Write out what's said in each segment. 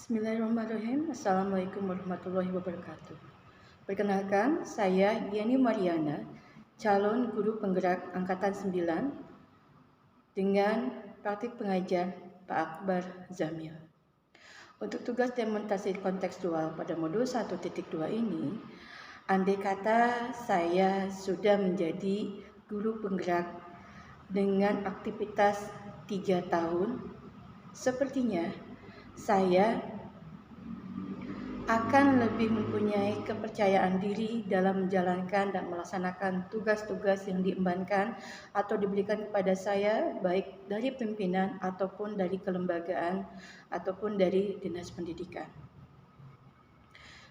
Bismillahirrahmanirrahim. Assalamualaikum warahmatullahi wabarakatuh. Perkenalkan, saya Yeni Mariana, calon guru penggerak Angkatan 9 dengan praktik pengajar Pak Akbar Zamil. Untuk tugas demonstrasi kontekstual pada modul 1.2 ini, andai kata saya sudah menjadi guru penggerak dengan aktivitas 3 tahun, sepertinya saya akan lebih mempunyai kepercayaan diri dalam menjalankan dan melaksanakan tugas-tugas yang diembankan atau diberikan kepada saya, baik dari pimpinan ataupun dari kelembagaan ataupun dari dinas pendidikan.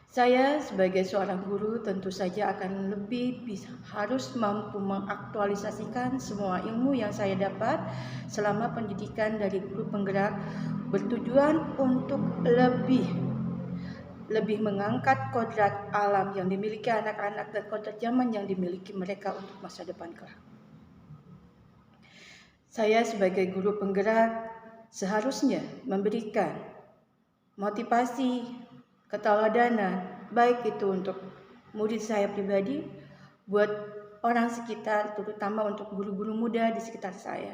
Saya sebagai seorang guru tentu saja akan harus mampu mengaktualisasikan semua ilmu yang saya dapat selama pendidikan dari guru penggerak, bertujuan untuk lebih mengangkat kodrat alam yang dimiliki anak-anak dan kodrat zaman yang dimiliki mereka untuk masa depan kelak. Saya sebagai guru penggerak seharusnya memberikan motivasi, keteladanan, baik itu untuk murid saya pribadi, buat orang sekitar, terutama untuk guru-guru muda di sekitar saya.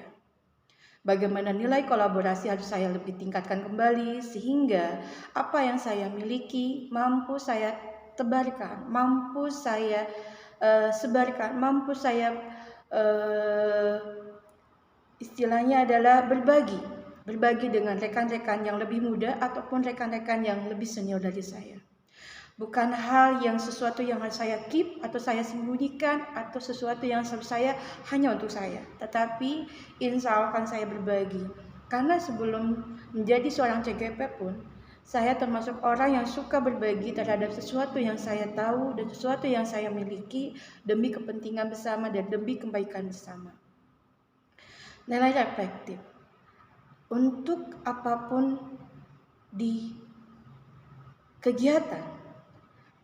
Bagaimana nilai kolaborasi harus saya lebih tingkatkan kembali, sehingga apa yang saya miliki mampu saya tebarkan, mampu saya sebarkan, mampu saya istilahnya adalah berbagi dengan rekan-rekan yang lebih muda ataupun rekan-rekan yang lebih senior dari saya. Bukan hal yang sesuatu yang harus saya keep atau saya sembunyikan atau sesuatu yang saya hanya untuk saya. Tetapi insya Allah akan saya berbagi. Karena sebelum menjadi seorang CGP pun, saya termasuk orang yang suka berbagi terhadap sesuatu yang saya tahu dan sesuatu yang saya miliki demi kepentingan bersama dan demi kebaikan bersama. Nilai reflektif. Untuk apapun di kegiatan,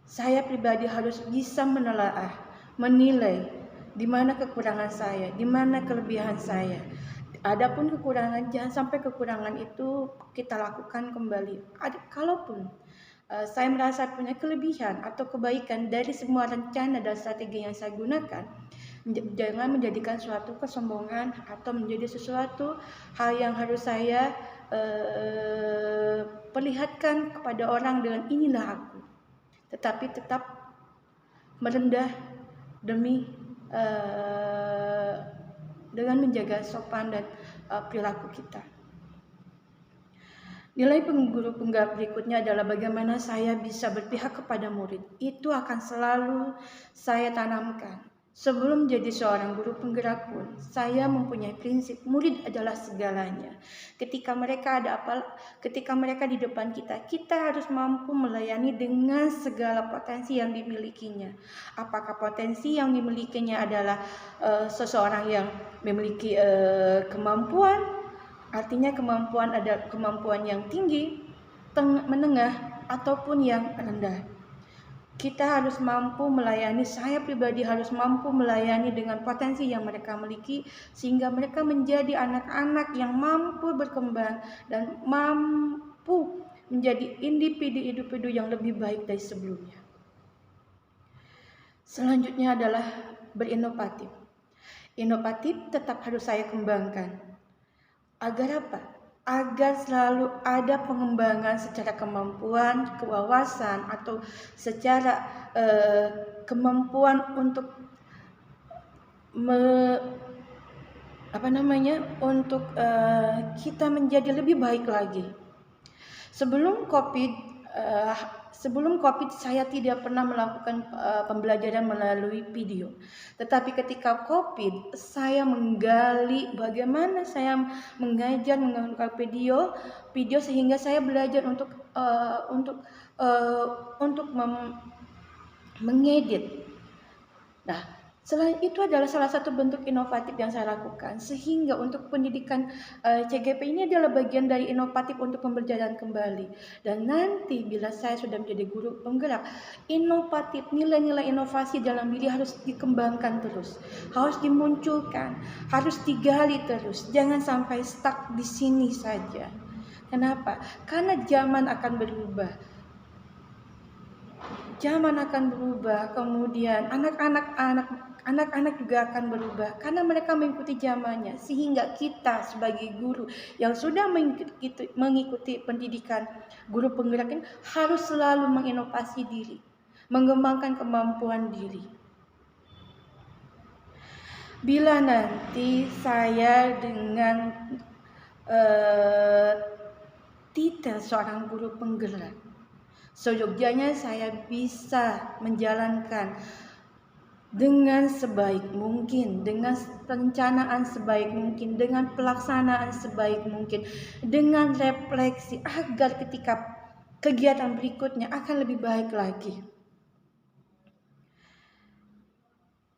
saya pribadi harus bisa menelaah, menilai di mana kekurangan saya, di mana kelebihan saya. Adapun kekurangan, jangan sampai kekurangan itu kita lakukan kembali. Kalaupun saya merasa punya kelebihan atau kebaikan dari semua rencana dan strategi yang saya gunakan, jangan menjadikan suatu kesombongan atau menjadi sesuatu hal yang harus saya perlihatkan kepada orang dengan inilah aku. Tetapi tetap merendah demi dengan menjaga sopan dan perilaku kita. Nilai guru penggerak berikutnya adalah bagaimana saya bisa berpihak kepada murid. Itu akan selalu saya tanamkan. Sebelum menjadi seorang guru penggerak pun, saya mempunyai prinsip murid adalah segalanya. Ketika mereka di depan kita, kita harus mampu melayani dengan segala potensi yang dimilikinya. Apakah potensi yang dimilikinya adalah seseorang yang memiliki kemampuan, artinya kemampuan ada kemampuan yang tinggi, menengah, ataupun yang rendah. Kita harus mampu melayani, saya pribadi harus mampu melayani dengan potensi yang mereka miliki, sehingga mereka menjadi anak-anak yang mampu berkembang dan mampu menjadi individu-individu yang lebih baik dari sebelumnya. Selanjutnya adalah berinovatif. Inovatif tetap harus saya kembangkan. Agar apa? Agar selalu ada pengembangan secara kemampuan, kewawasan atau secara kemampuan untuk kita menjadi lebih baik lagi. Sebelum COVID saya tidak pernah melakukan pembelajaran melalui video. Tetapi ketika COVID, saya menggali bagaimana saya mengajar menggunakan video sehingga saya belajar untuk mengedit. Nah, selain itu adalah salah satu bentuk inovatif yang saya lakukan, sehingga untuk pendidikan CGP ini adalah bagian dari inovatif untuk pembelajaran kembali. Dan nanti bila saya sudah menjadi guru penggerak, inovatif, nilai-nilai inovasi dalam diri harus dikembangkan terus, harus dimunculkan, harus digali terus, jangan sampai stuck di sini saja. Kenapa? Karena zaman akan berubah. Zaman akan berubah, kemudian anak-anak juga akan berubah karena mereka mengikuti zamannya, sehingga kita sebagai guru yang sudah mengikuti pendidikan guru penggerak ini harus selalu menginovasi diri, mengembangkan kemampuan diri. Bila nanti saya dengan titel seorang guru penggerak, seyogyanya saya bisa menjalankan dengan sebaik mungkin, dengan perencanaan sebaik mungkin, dengan pelaksanaan sebaik mungkin, dengan refleksi agar ketika kegiatan berikutnya akan lebih baik lagi.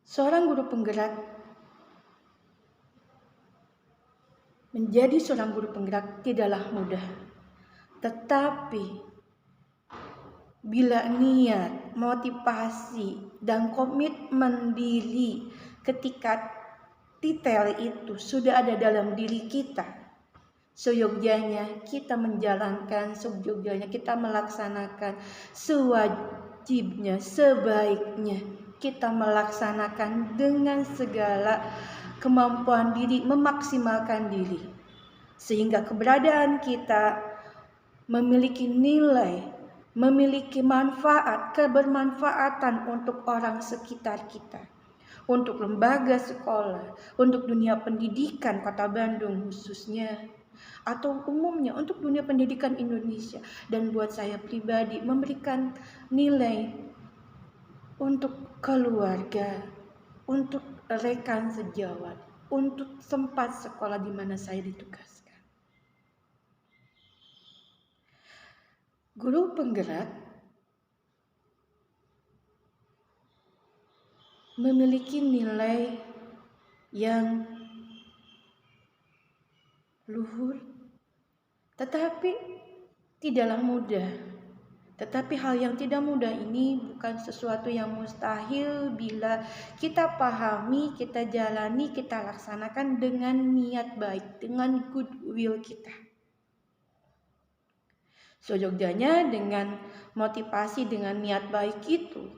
Seorang guru penggerak, menjadi seorang guru penggerak tidaklah mudah. Tetapi bila niat, motivasi, dan komitmen diri ketika titel itu sudah ada dalam diri kita, seyogyanya kita menjalankan, seyogyanya kita melaksanakan, sewajibnya, sebaiknya kita melaksanakan dengan segala kemampuan diri, memaksimalkan diri, sehingga keberadaan kita memiliki nilai, memiliki manfaat, kebermanfaatan untuk orang sekitar kita, untuk lembaga sekolah, untuk dunia pendidikan Kota Bandung khususnya, atau umumnya untuk dunia pendidikan Indonesia. Dan buat saya pribadi memberikan nilai untuk keluarga, untuk rekan sejawat, untuk tempat sekolah di mana saya ditugaskan. Guru penggerak memiliki nilai yang luhur, tetapi tidaklah mudah. Tetapi hal yang tidak mudah ini bukan sesuatu yang mustahil bila kita pahami, kita jalani, kita laksanakan dengan niat baik, dengan goodwill kita. Seyogyanya dengan motivasi, dengan niat baik itu,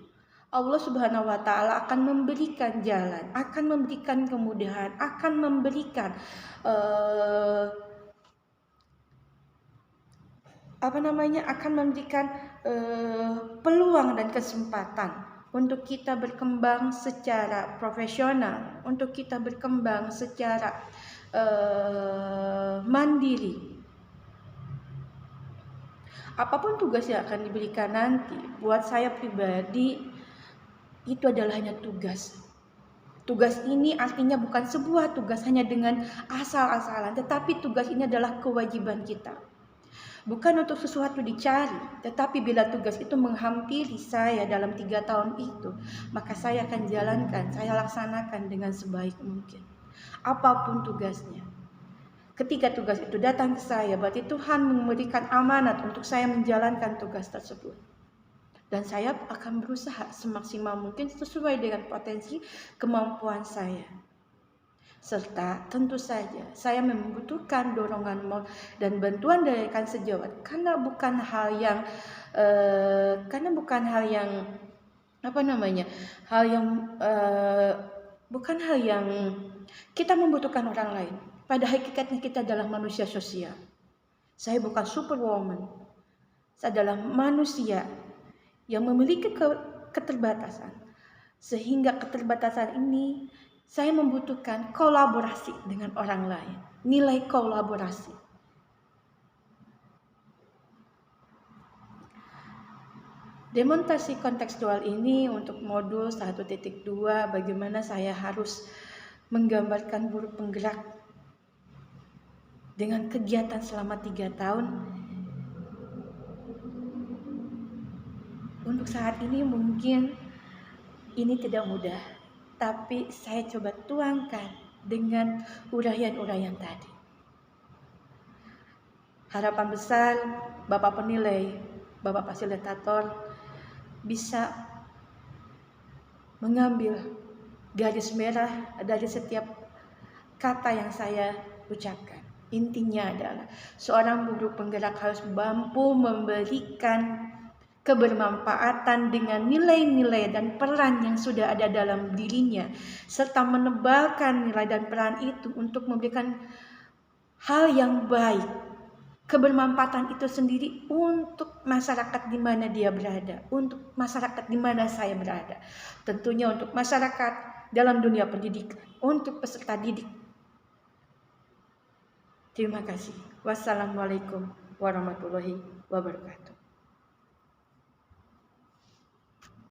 Allah Subhanahu wa Ta'ala akan memberikan jalan, akan memberikan kemudahan, akan memberikan peluang dan kesempatan untuk kita berkembang secara profesional, untuk kita berkembang secara mandiri. Apapun tugas yang akan diberikan nanti, buat saya pribadi itu adalah hanya tugas. Tugas ini artinya bukan sebuah tugas hanya dengan asal-asalan, tetapi tugas ini adalah kewajiban kita. Bukan untuk sesuatu dicari, tetapi bila tugas itu menghampiri saya dalam 3 tahun itu, maka saya akan jalankan, saya laksanakan dengan sebaik mungkin. Apapun tugasnya. Ketika tugas itu datang ke saya, berarti Tuhan memberikan amanat untuk saya menjalankan tugas tersebut. Dan saya akan berusaha semaksimal mungkin sesuai dengan potensi kemampuan saya. Serta tentu saja saya membutuhkan dorongan dan bantuan dari rekan sejawat, karena bukan hal yang kita membutuhkan orang lain. Pada hakikatnya kita adalah manusia sosial. Saya bukan superwoman. Saya adalah manusia yang memiliki keterbatasan. Sehingga keterbatasan ini saya membutuhkan kolaborasi dengan orang lain. Nilai kolaborasi. Demonstrasi kontekstual ini untuk modul 1.2 bagaimana saya harus menggambarkan guru penggerak dengan kegiatan selama 3 tahun. Untuk saat ini mungkin ini tidak mudah, tapi saya coba tuangkan dengan uraian-uraian tadi. Harapan besar Bapak penilai, Bapak fasilitator bisa mengambil garis merah dari setiap kata yang saya ucapkan. Intinya adalah seorang guru penggerak harus mampu memberikan kebermanfaatan dengan nilai-nilai dan peran yang sudah ada dalam dirinya, serta menebalkan nilai dan peran itu untuk memberikan hal yang baik, kebermanfaatan itu sendiri untuk masyarakat di mana dia berada, untuk masyarakat di mana saya berada, tentunya untuk masyarakat dalam dunia pendidikan, untuk peserta didik. Terima kasih. Wassalamualaikum warahmatullahi wabarakatuh.